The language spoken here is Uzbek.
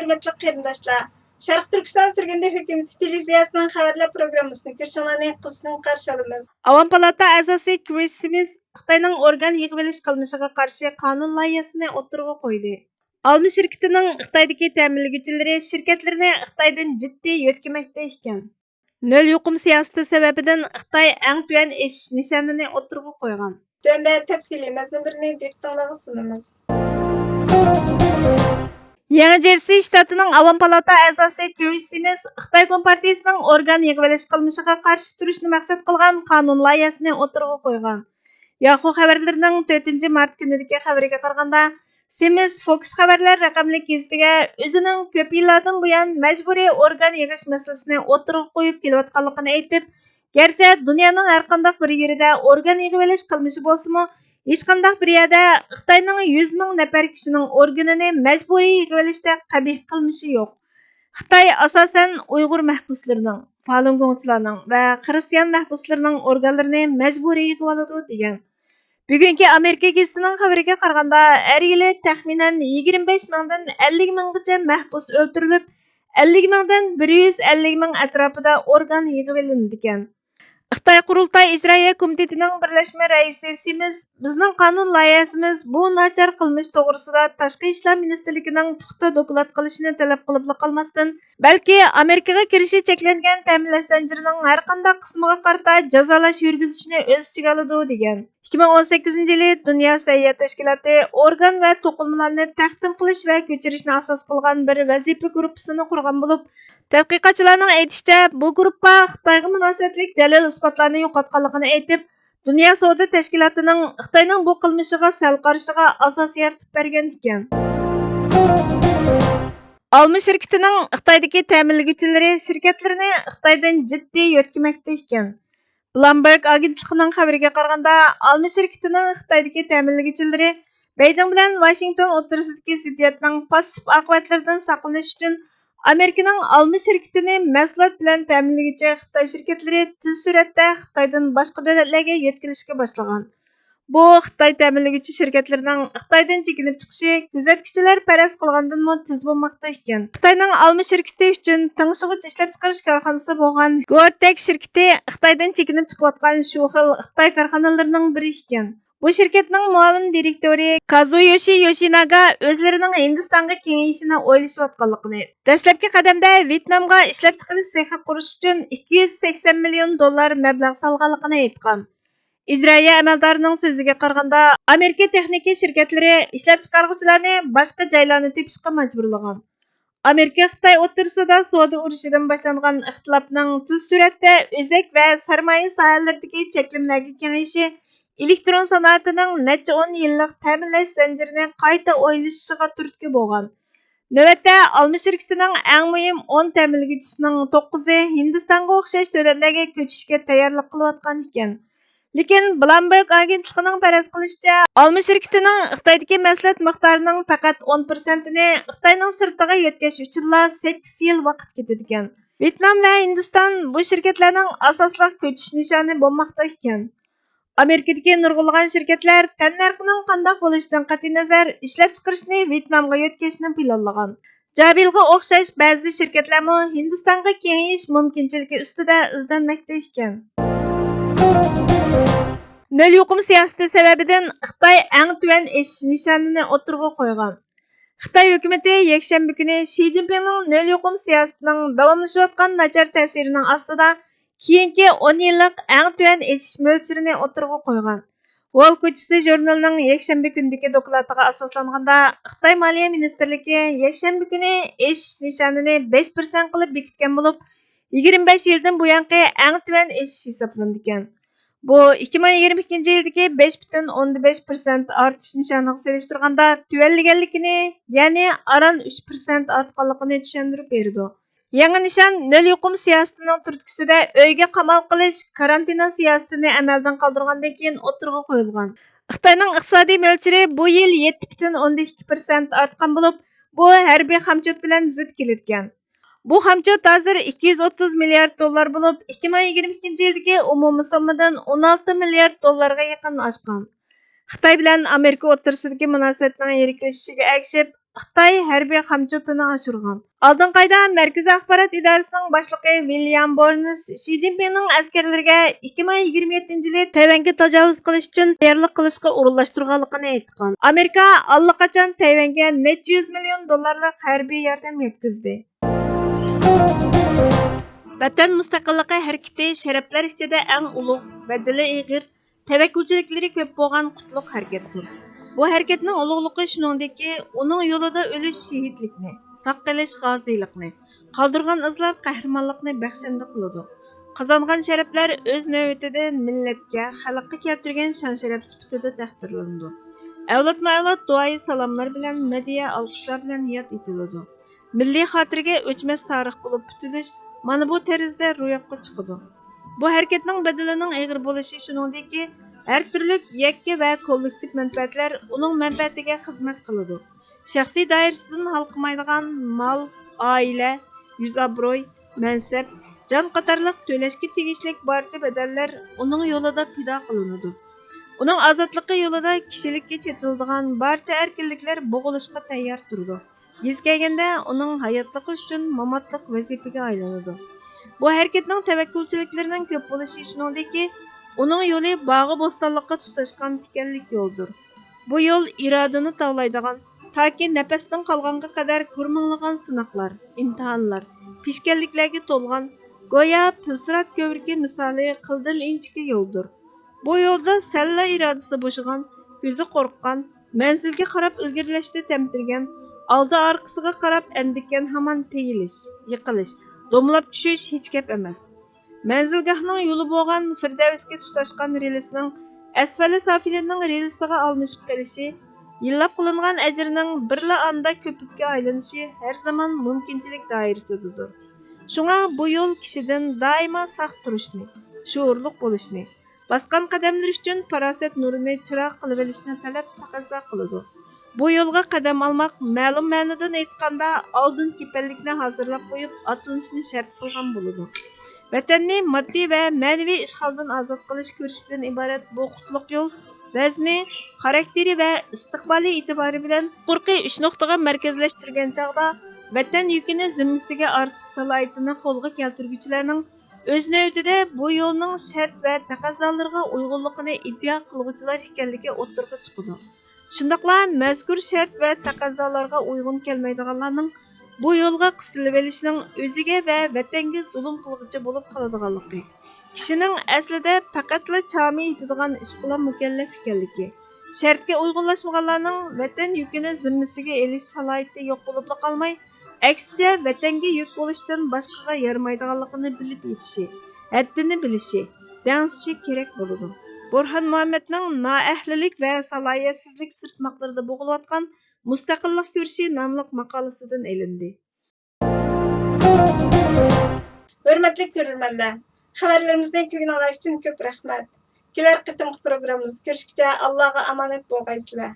hörmetli qarindoshlar. Sharq Turkiston Sirgindi hukumati televiziyasining xabarlar programmasini ko'rishinglarni qizg'in qarshi olamiz. Avam palata a'zosi Chris Smith Xitoyning organ yig'ilish qilmishiga qarshi qonun loyihasini o'ttirg'a qo'ydi. Alma shirkatining Xitoydagi ta'minlaguvchilari shirkatlarini Xitoydan jiddiy yo'tkamoqda ekan. Nol yuqum siyosati sababidan Xitoy eng tuvan eshish nishonini o'ttirg'a qo'ygan. Tunda tafsiliy mazmunlarini diqqatingizga sunamiz. Yangi Jersey shtatining Avam palata a'zosi Chris Smith Xitoy Kompartiyasining organ yig'ilish qilmishiga qarshi turishni maqsad qilgan qonun loyihasini o'ttirg'a qo'ygan. Yahoo xabarlarining 4-mart kunidagi xabariga qaraganda, Smith Fox xabarlar raqamli gazetiga o'zining ko'p yillardan buyon majburiy organ yig'ish masalasini o'ttirg'a qo'yib kelayotganligini aytib, garchi dunyoning har qanday bir yerida organ yig'ilish qilmishi bo'lsa-mu, hech qanday bir yerda Xitoyning 100 ming nafar kishining organini majburiy yig'ilishda qabih qilmishi yo'q. Xitoy asosan Uyg'ur mahbuslarining, Falun Gongchilarning va xristian mahbuslarining organlarini majburiy yig'ib oladi degan. Bugungi Amerika gazetining xabariga qaraganda, har yili taxminan 25 mingdan 50 minggacha mahbus o'ldirilib, 50 mingdan 150 ming atrofida organ yig'ib olinadi ekan. Xitoy Qurultay ijroiya komitetining birlashma raisi Simiz bizning qonun loyihasimiz bu nachar qilmish to'g'risida Tashqi ishlar ministrligining puxta doklad qilishini talab qilib qolmasdan, balki Amerikaga kirishi cheklangan ta'minlash zanjirining har qanday qismiga qarata jazolash yurgizishni o'z ichiga oladi degan. 2018-yili Dunyo sayyohat tashkiloti organ va to'qilmalarni taqdim qilish va ko'chirishni asos qilgan bir vazifa guruhini qurgan bo'lib, tadqiqotchilarning aytishicha, bu guruhga Xitoyga munosabatlik dalil isbotlarni yo'qotganligini aytib, Dunyo savdo tashkilotining Xitoyning bu qilmishiga sal qarashiga asos yaratib bergan ekan. Alma shirkatining Xitoydagi ta'minlaguvchilari shirkatlarini Xitoydan jiddiy yo'tkamoqda ekan. Bloomberg agentligining xabariga qaraganda, Alma shirkatining Xitoydagi ta'minlaguvchilari Beijing bilan Washington o'rtasidagi ziddiyatning passiv oqibatlaridan saqlanish uchun Amerikaning Alma shirkatini mahsulot bilan ta'minlaguvchi Xitoy shirkatlari tez suratda Xitoydan boshqa davlatlarga yetkazishga boshlagan. Bu Xitoy ta'minlaguvchi shirkatlarining Xitoydan chekinib chiqishi kuzatuvchilar faraz qilgandan tez bo'lmoqda ekan. Xitoyning Alma shirkati uchun tangshig'ich ishlab chiqarish korxonasi bo'lgan Gore-Tex shirkati Xitoydan chekinib chiqayotgan shu xil Xitoy korxonalarining biri ekan. Bu shirkatning muavin direktori Kazuyoshi Yoshinaga o'zlarining Hindistonga kengayishini o'ylashayotganligini, dastlabki qadamda Vyetnamga ishlab chiqarish sexi qurish uchun $280 million mablag' solganligini aytgan. Ijroiya amaldorining so'ziga qaraganda, Amerika texnika shirkatlari ishlab chiqaruvchilarni boshqa joylarni tepishga majburlagan. Amerika Xitoy o'rtasida savdo urushidan boshlangan ixtilofning tez suratda o'zak va sarmoya sohalaridagi cheklimlarga kengayishi elektron sanoatining necha 10 yillik ta'minlash zanjirini qayta o'ylashishiga turtki bo'lgan. Navbatda Alma shirkatining eng muhim 10 ta'minlaguvchisining 9i Hindistonga o'xshash davlatlarga ko'chishga tayyorlik qilayotgan ekan. Lekin Bloomberg agentligining faraz qilishicha, Alma shirkatining Xitoydagi mahsulot miqdorining faqat 10%ni Xitoyning sirtiga yetkazish uchun 8 yil vaqt ketadi ekan. Vyetnam va Hindiston bu shirkatlarning asosli ko'chish nishoni bo'lmoqda ekan. Amerikadagi nurg'ulg'an shirkatlar tannarxining qanday bo'lishidan qat'iy nazar ishlab chiqarishni Vyetnamga yetkazishni planlagan. Jabilga o'xshash ba'zi shirkatlarmi Hindistonga kengayish mumkinchiligi ustida izlanmoqda ekan. Nol yuqum siyosati sababidan Xitoy eng tuvan eshish nishonini o'ttirg'a qo'ygan. Xitoy hukumati yakshanba kuni Xi Jinpingning nol yuqum siyosatining davomlashayotgan nachar ta'sirining ostida keyingi 10 yillik eng tuvan eshish mo'lchirini o'ttirg'a qo'ygan. Wall ko'chasi jurnalining yakshanba kundagi doklatiga asoslanganda, Xitoy Moliya ministrligi yakshanba kuni eshish nishonini 5% qilib bekitgan bo'lib, 25 yildan buyongi eng tuvan eshish hisoblanadi ekan. Bu 2022-yildagi 5,5% ortish nishoniga solishtirganda tuvanlaganligini, ya'ni aran 3% ortganligini tushuntirib berdi. Yangi nishon nol yuqum siyosatining turtkisida uyga qamal qilish, karantina siyosatini amaldan qoldirgandan keyin o'tirg'a qo'yilgan. Xitoyning iqtisodiy mo'lchiri bu yil 7,2% ortgan bo'lib, bu harbiy xamchot bilan zid keladigan. Bu xamchot hozir $230 milliard bo'lib, 2022-yildagi umumiy sommadan $16 milliard ga yaqin oshgan. Xitoy bilan Amerika o'rtasidagi munosabatning yiriklashishiga ergashib, Xitoy harbiy qamchotini oshirgan. Oldingi ayda Markaziy axborot idorasining boshlig'i William Burns Xi Jinpingning askarlariga 2027-yili Tayvanga tajovuz qilish uchun tayyorlik qilishga o'rinlashtirganligini aytgan. Amerika allaqachon Tayvanga necha yuz million dollarlik harbiy yordam yetkazdi. Vatan mustaqilligi harakati sharaflar ichida eng ulug', badili ig'ir, tavakkulchiliklari ko'p bo'lgan qutlug' harakatdir. Bu harakatning ulug'ligi shuningdek, uning yo'lida o'lish shahidlikni, saq qilish g'oziylikni, qoldirgan izlar qahramonlikni baxshanda qiladi. Qozongan sharaflar o'z navbatida millatga, xalqqa keltirgan shon-sharaf sifatida taqdirlanadi. Avlodma-avlod duoyi salomlar bilan, madhiya olqishlar bilan yod etiladi. Milliy xotiraga o'chmas tarix bo'lib tutilish mana bu tarzda ro'yobga chiqadi. Bu harakatning badalining ig'ir bo'lishi shuningdek, har turli yakka va kollektiv manfaatlar uning manfaatiga xizmat qiladi. Shaxsiy doirasidan halqmaydigan mol, oila, yuz obro'y, mansab, jon qatorliq to'lashga tegishli barcha badallar uning yo'lida fido qilinadi. Uning ozodligi yo'lida kishilikka chetiladigan barcha erkinliklar bo'g'ilishga tayyor turdi. Yuz kelganda uning hayotligi uchun mamatlik vazifaga aylanadi. Bu harakatning tavakkulchiliklarining ko'p bo'lishi shuningdek, uning yo'li bog'i bo'stonlikqa tutashgan tikanlik yo'ldir. Bu yo'l irodani tavlaydigan, toki nafasdan qolganga qadar ko'rminglagan sinoqlar, imtihonlar, pishkanliklarga to'lgan, go'yo pilsirat ko'vriki misoli qildan inchiki yo'ldir. Bu yo'lda salla irodasi bo'shagan, ko'zi qo'rqqan, manzilga qarab ilgarilashda tamtirgan, oldi orqasiga qarab endikan hamon teyilish, yiqilish, do'mlab tushish hech gap emas. Manzilgohning yo'li bo'lgan Firdavsga tutashgan relisning asfali safilining relisiga almashib qolishi, yillab qilingan ajrning birla anda ko'pikka aylanishi har zamon mumkinchilik doirasidadir. Shunga bu yo'l kishidan doimo saq turishni, shuurliq bo'lishni, bosgan qadamlar uchun farosat nurini chiroq qilib olishni talab taqozo qiladi. Bu yo'lga qadam olmoq ma'lum ma'nodan aytganda oldin kepallikni hozirlab qo'yib otilishni shart qilgan bo'ladi. Vatanni moddiy va ma'naviy ishg'oldan ozod qilish ko'rishdan iborat bu qutlug' yo'l vazni, xarakteri va istiqboliy e'tibori bilan qurqiy 3 nuqtaga markazlashtirgan chog'da vatan yukini zimmasiga ortish salohiyatini qo'lga keltiruvchilarning o'z navbatida bu yo'lning shart va taqozolarga uyg'unligini iddia qiluvchilar ekanligi o'ttirg'a chiqadi. Shundaqla mazkur shart va taqozolarga uyg'un kelmaydiganlarning bu yo'lga qisilib olishining o'ziga va vatanga zulm qilg'uchi bo'lib qoladiganligi, kishining aslida faqatla chami yetadigan ish bilan mukallaf ekanligi, shartga uyg'unlashmaganlarning vatan yukini zimmasiga elish salohiyati yo'q bo'lib qolmay, aksincha vatanga yuk bo'lishdan boshqaga yaramaydiganligini bilib yetishi, haddini bilishi, dangsishi kerak bo'ladi. Burhan Muhammadning noahlilik va salohiyatsizlik sirtmoqlarida bo'g'ilayotgan mustaqillik ko'rishi nomli maqolasidan elindi. Hurmatli ko'ruvchilar, xabarlarimizni ko'rganlar uchun ko'p rahmat. Kelar qitimli programmamizda ko'rishguncha Allohga omonat bo'lgaysizlar.